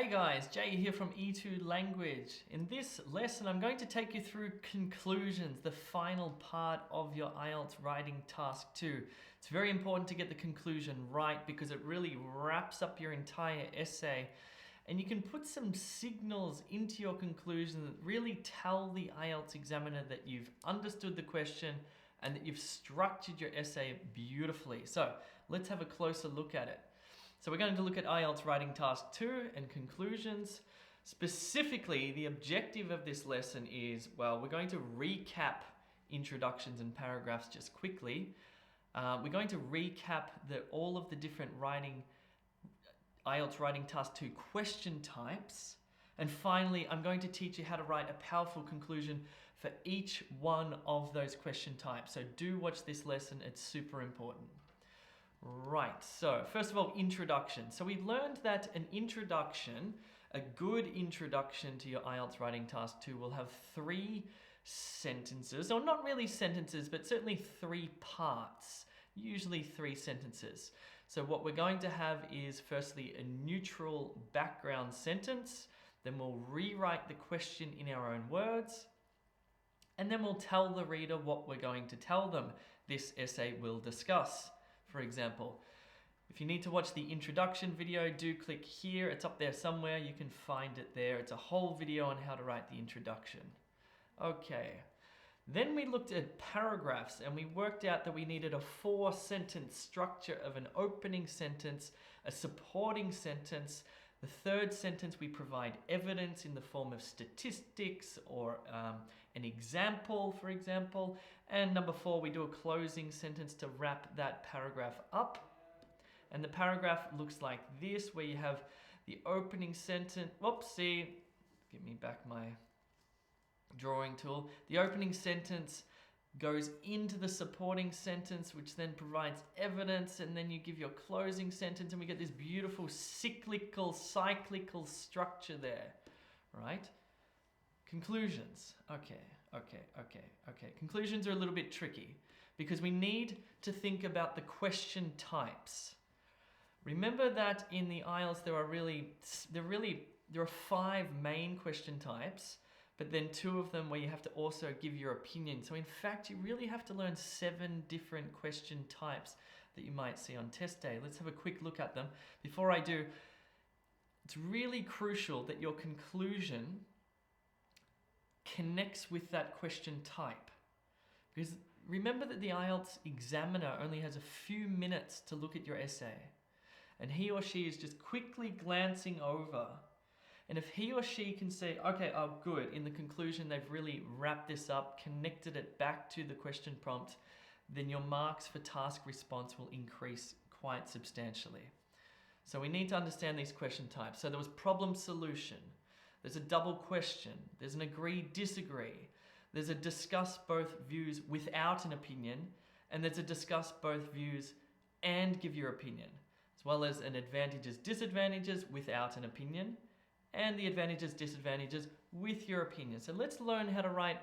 Hey guys, Jay here from E2 Language. In this lesson, I'm going to take you through conclusions, the final part of your IELTS writing task 2. It's very important to get the conclusion right because it really wraps up your entire essay, and you can put some signals into your conclusion that really tell the IELTS examiner that you've understood the question and that you've structured your essay beautifully. So let's have a closer look at it. So we're going to look at IELTS writing task 2 and conclusions. Specifically, the objective of this lesson is, well, we're going to recap introductions and paragraphs just quickly. We're going to recap all of the different IELTS writing task 2 question types. And finally, I'm going to teach you how to write a powerful conclusion for each one of those question types. So do watch this lesson, it's super important. Right, so first of all, introduction. So we've learned that an introduction, a good introduction to your IELTS writing task 2 will have 3 sentences, or not really sentences, but certainly 3 parts, usually 3 sentences. So what we're going to have is firstly a neutral background sentence, then we'll rewrite the question in our own words, and then we'll tell the reader what we're going to tell them this essay will discuss. For example, if you need to watch the introduction video, do click here. It's up there somewhere. You can find it there. It's a whole video on how to write the introduction. Okay. Then we looked at paragraphs and we worked out that we needed a 4-sentence structure of an opening sentence, a supporting sentence. The third sentence, we provide evidence in the form of statistics or an example, for example. And number 4, we do a closing sentence to wrap that paragraph up. And the paragraph looks like this, where you have the opening sentence. Whoopsie, give me back my drawing tool. The opening sentence goes into the supporting sentence, which then provides evidence, and then you give your closing sentence, and we get this beautiful cyclical structure there, right? Conclusions. Okay. Conclusions are a little bit tricky because we need to think about the question types. Remember that in the IELTS there are 5 main question types, but then 2 of them where you have to also give your opinion. So in fact, you really have to learn 7 different question types that you might see on test day. Let's have a quick look at them. Before I do, it's really crucial that your conclusion connects with that question type. Because remember that the IELTS examiner only has a few minutes to look at your essay. And he or she is just quickly glancing over. And if he or she can say, okay, oh good, in the conclusion they've really wrapped this up, connected it back to the question prompt, then your marks for task response will increase quite substantially. So we need to understand these question types. So there was problem solution, there's a double question, there's an agree disagree, there's a discuss both views without an opinion, and there's a discuss both views and give your opinion, as well as an advantages disadvantages without an opinion, and the advantages, disadvantages with your opinion. So let's learn how to write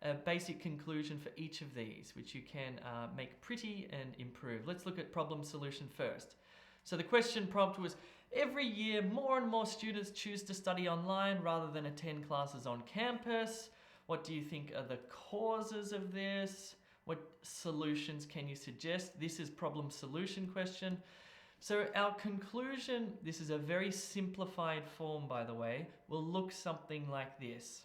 a basic conclusion for each of these, which you can make pretty and improve. Let's look at problem solution first. So the question prompt was, every year more and more students choose to study online rather than attend classes on campus. What do you think are the causes of this? What solutions can you suggest? This is problem solution question. So our conclusion, this is a very simplified form by the way, will look something like this.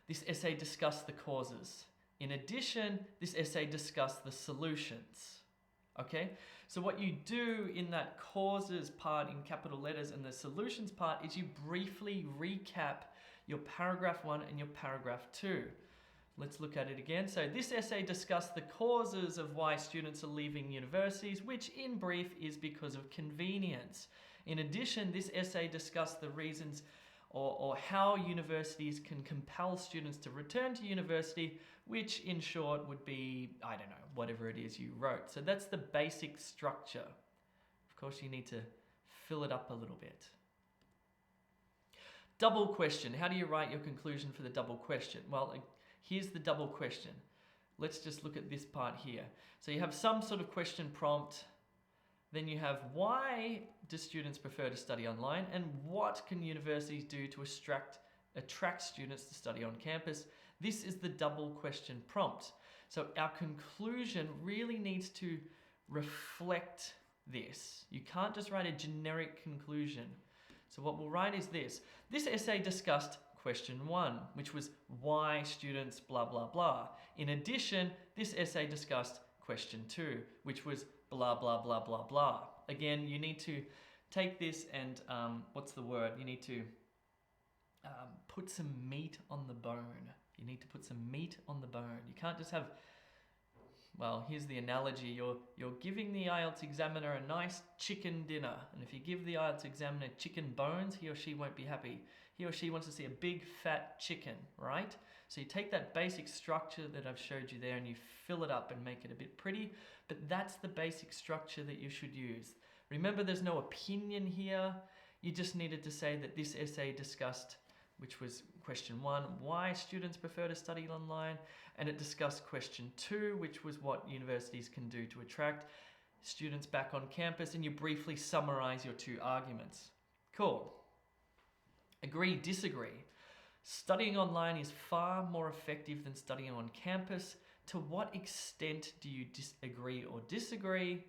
This essay discussed the causes. In addition, this essay discussed the solutions. Okay, so what you do in that causes part in capital letters and the solutions part is you briefly recap your paragraph 1 and your paragraph 2. Let's look at it again. So this essay discussed the causes of why students are leaving universities, which in brief is because of convenience. In addition, this essay discussed the reasons or how universities can compel students to return to university, which in short would be, I don't know, whatever it is you wrote. So that's the basic structure. Of course, you need to fill it up a little bit. Double question. How do you write your conclusion for the double question? Well, here's the double question. Let's just look at this part here. So you have some sort of question prompt, Then you have why do students prefer to study online, and what can universities do to attract students to study on campus. This is the double question prompt. So our conclusion really needs to reflect this. You can't just write a generic conclusion. So what we'll write is this. This essay discussed question 1, which was why students blah, blah, blah. In addition, this essay discussed question 2, which was blah, blah, blah, blah, blah. Again, you need to take this and, what's the word? You need to put some meat on the bone. You need to put some meat on the bone. You can't just have, well, here's the analogy. You're giving the IELTS examiner a nice chicken dinner. And if you give the IELTS examiner chicken bones, he or she won't be happy. He or she wants to see a big fat chicken, right? So you take that basic structure that I've showed you there and you fill it up and make it a bit pretty, but that's the basic structure that you should use. Remember, there's no opinion here. You just needed to say that this essay discussed, which was question 1, why students prefer to study online, and it discussed question 2, which was what universities can do to attract students back on campus, and you briefly summarize your 2 arguments. Cool. Agree, disagree. Studying online is far more effective than studying on campus. To what extent do you agree or disagree?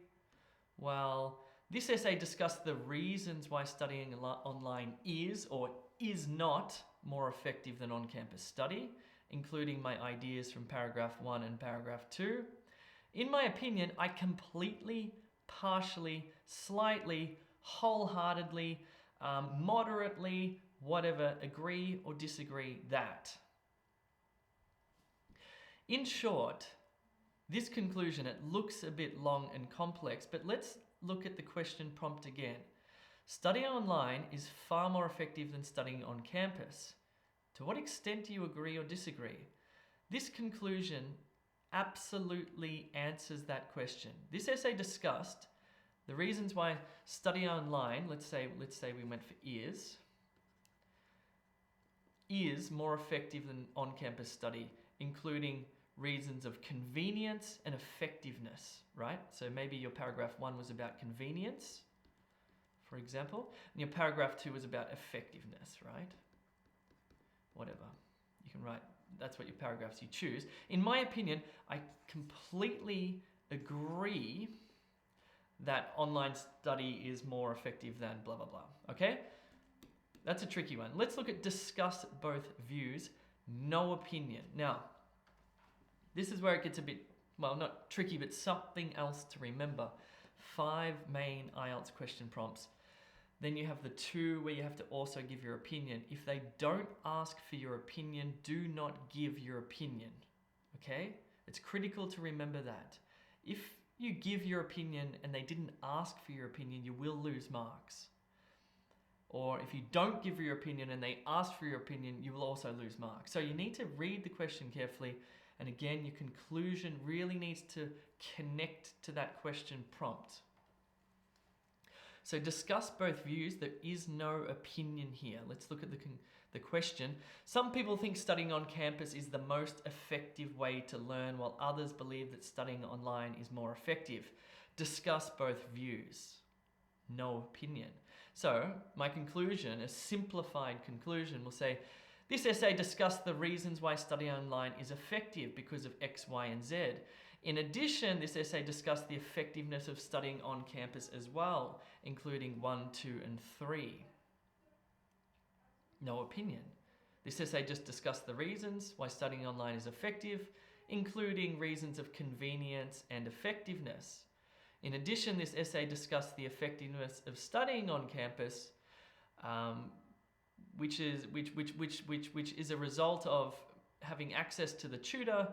Well, this essay discussed the reasons why studying online is or is not more effective than on-campus study, including my ideas from paragraph 1 and paragraph 2. In my opinion, I completely, partially, slightly, wholeheartedly, moderately, whatever, agree or disagree that. In short, this conclusion, it looks a bit long and complex, but let's look at the question prompt again. Studying online is far more effective than studying on campus. To what extent do you agree or disagree? This conclusion absolutely answers that question. This essay discussed the reasons why studying online, let's say we went for is more effective than on-campus study, including reasons of convenience and effectiveness, right? So maybe your paragraph 1 was about convenience, for example, and your paragraph 2 was about effectiveness, right? Whatever. You can write, that's what your paragraphs you choose. In my opinion, I completely agree that online study is more effective than blah, blah, blah, okay? That's a tricky one. Let's look at discuss both views, no opinion. Now, this is where it gets a bit, well, not tricky, but something else to remember. 5 main IELTS question prompts. Then you have the 2 where you have to also give your opinion. If they don't ask for your opinion, do not give your opinion, okay? It's critical to remember that. If you give your opinion and they didn't ask for your opinion, you will lose marks. Or if you don't give your opinion and they ask for your opinion, you will also lose marks. So you need to read the question carefully. And again, your conclusion really needs to connect to that question prompt. So discuss both views. There is no opinion here. Let's look at the question. Some people think studying on campus is the most effective way to learn, while others believe that studying online is more effective. Discuss both views. No opinion. So my conclusion, a simplified conclusion, will say, this essay discussed the reasons why studying online is effective because of X, Y, and Z. In addition, this essay discussed the effectiveness of studying on campus as well, including 1, 2, and 3. No opinion. This essay just discussed the reasons why studying online is effective, including reasons of convenience and effectiveness. In addition, this essay discussed the effectiveness of studying on campus, which is a result of having access to the tutor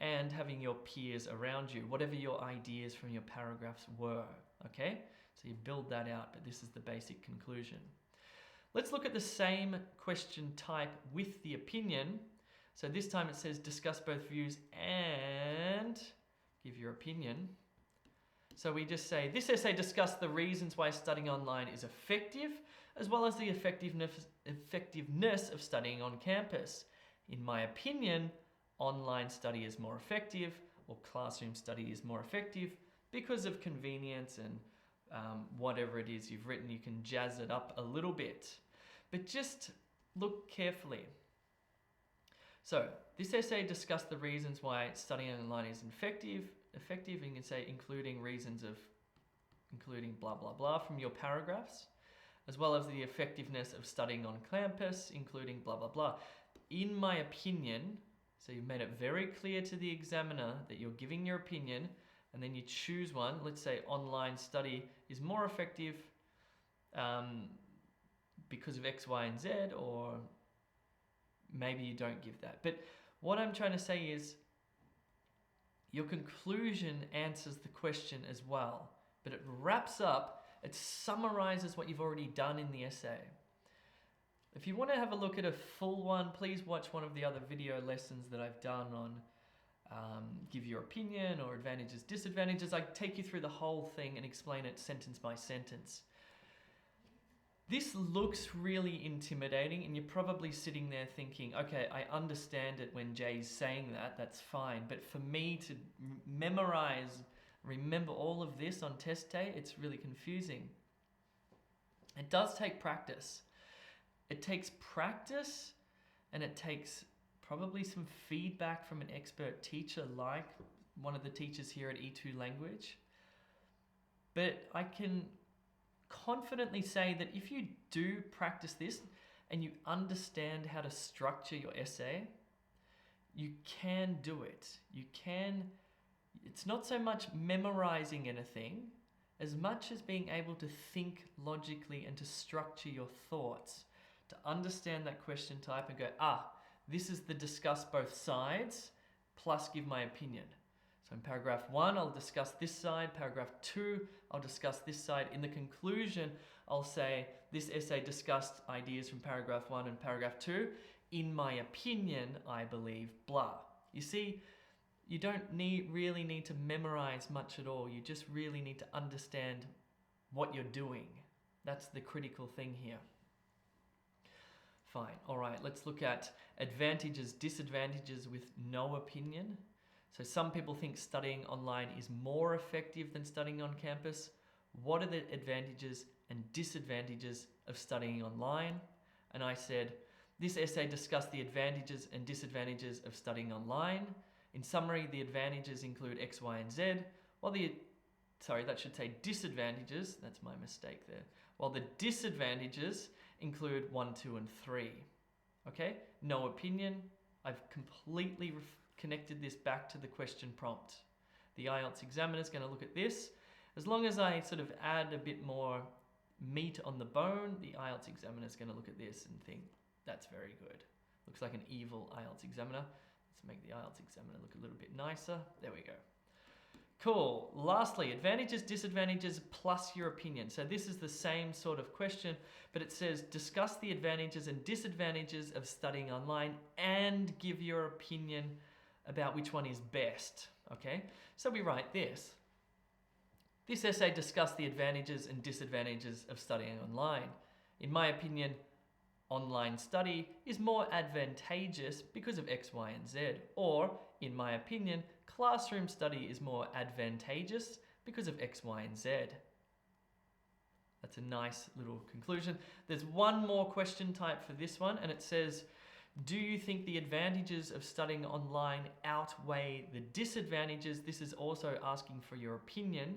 and having your peers around you, whatever your ideas from your paragraphs were, okay? So you build that out, but this is the basic conclusion. Let's look at the same question type with the opinion. So this time it says discuss both views and give your opinion. So we just say, this essay discussed the reasons why studying online is effective, as well as the effectiveness of studying on campus. In my opinion, online study is more effective, or classroom study is more effective because of convenience and whatever it is you've written. You can jazz it up a little bit, but just look carefully. So this essay discussed the reasons why studying online is effective. You can say including blah, blah, blah from your paragraphs, as well as the effectiveness of studying on campus, including blah, blah, blah. In my opinion, so you've made it very clear to the examiner that you're giving your opinion, and then you choose one. Let's say online study is more effective because of X, Y, and Z, or maybe you don't give that. But what I'm trying to say is your conclusion answers the question as well, but it wraps up, it summarizes what you've already done in the essay. If you want to have a look at a full one, please watch one of the other video lessons that I've done on give your opinion or advantages, disadvantages. I take you through the whole thing and explain it sentence by sentence. This looks really intimidating, and you're probably sitting there thinking, okay, I understand it when Jay's saying that, that's fine. But for me to remember all of this on test day, it's really confusing. It does take practice. It takes practice, and it takes probably some feedback from an expert teacher, like one of the teachers here at E2 Language. But I can confidently say that if you do practice this and you understand how to structure your essay, you can do it. It's not so much memorizing anything as much as being able to think logically and to structure your thoughts, to understand that question type and go, this is the discuss both sides plus give my opinion. So in paragraph 1, I'll discuss this side. Paragraph 2, I'll discuss this side. In the conclusion, I'll say this essay discussed ideas from paragraph 1 and paragraph 2. In my opinion, I believe blah. You see, you don't really need to memorize much at all. You just really need to understand what you're doing. That's the critical thing here. Fine. All right, let's look at advantages, disadvantages with no opinion. So some people think studying online is more effective than studying on campus. What are the advantages and disadvantages of studying online? And I said, this essay discussed the advantages and disadvantages of studying online. In summary, the advantages include X, Y, and Z, while that should say disadvantages, that's my mistake there, while the disadvantages include 1, 2, and 3. Okay, no opinion. I've completely connected this back to the question prompt. The IELTS examiner is going to look at this. As long as I sort of add a bit more meat on the bone, the IELTS examiner is going to look at this and think, that's very good. Looks like an evil IELTS examiner. Let's make the IELTS examiner look a little bit nicer. There we go. Cool. Lastly, advantages, disadvantages, plus your opinion. So this is the same sort of question, but it says discuss the advantages and disadvantages of studying online and give your opinion about which one is best. Okay, so we write this. This essay discussed the advantages and disadvantages of studying online. In my opinion, online study is more advantageous because of X, Y, and Z. Or, in my opinion, classroom study is more advantageous because of X, Y, and Z. That's a nice little conclusion. There's one more question type for this one, and it says, do you think the advantages of studying online outweigh the disadvantages? This is also asking for your opinion.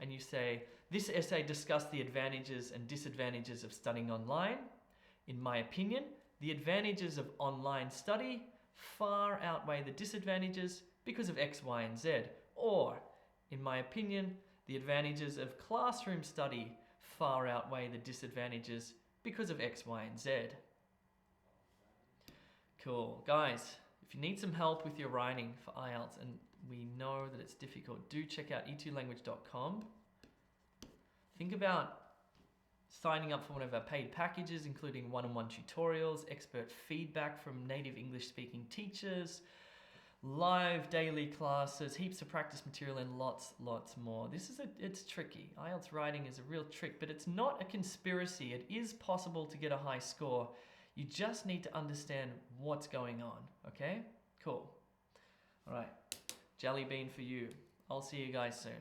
And you say, this essay discussed the advantages and disadvantages of studying online. In my opinion, the advantages of online study far outweigh the disadvantages because of X, Y, and Z. Or, in my opinion, the advantages of classroom study far outweigh the disadvantages because of X, Y, and Z. Cool. Guys, if you need some help with your writing for IELTS, and we know that it's difficult, do check out e2language.com. Think about signing up for one of our paid packages, including one-on-one tutorials, expert feedback from native English-speaking teachers, live daily classes, heaps of practice material, and lots more. It's tricky. IELTS writing is a real trick, but it's not a conspiracy. It is possible to get a high score. You just need to understand what's going on, okay? Cool. All right, jelly bean for you. I'll see you guys soon.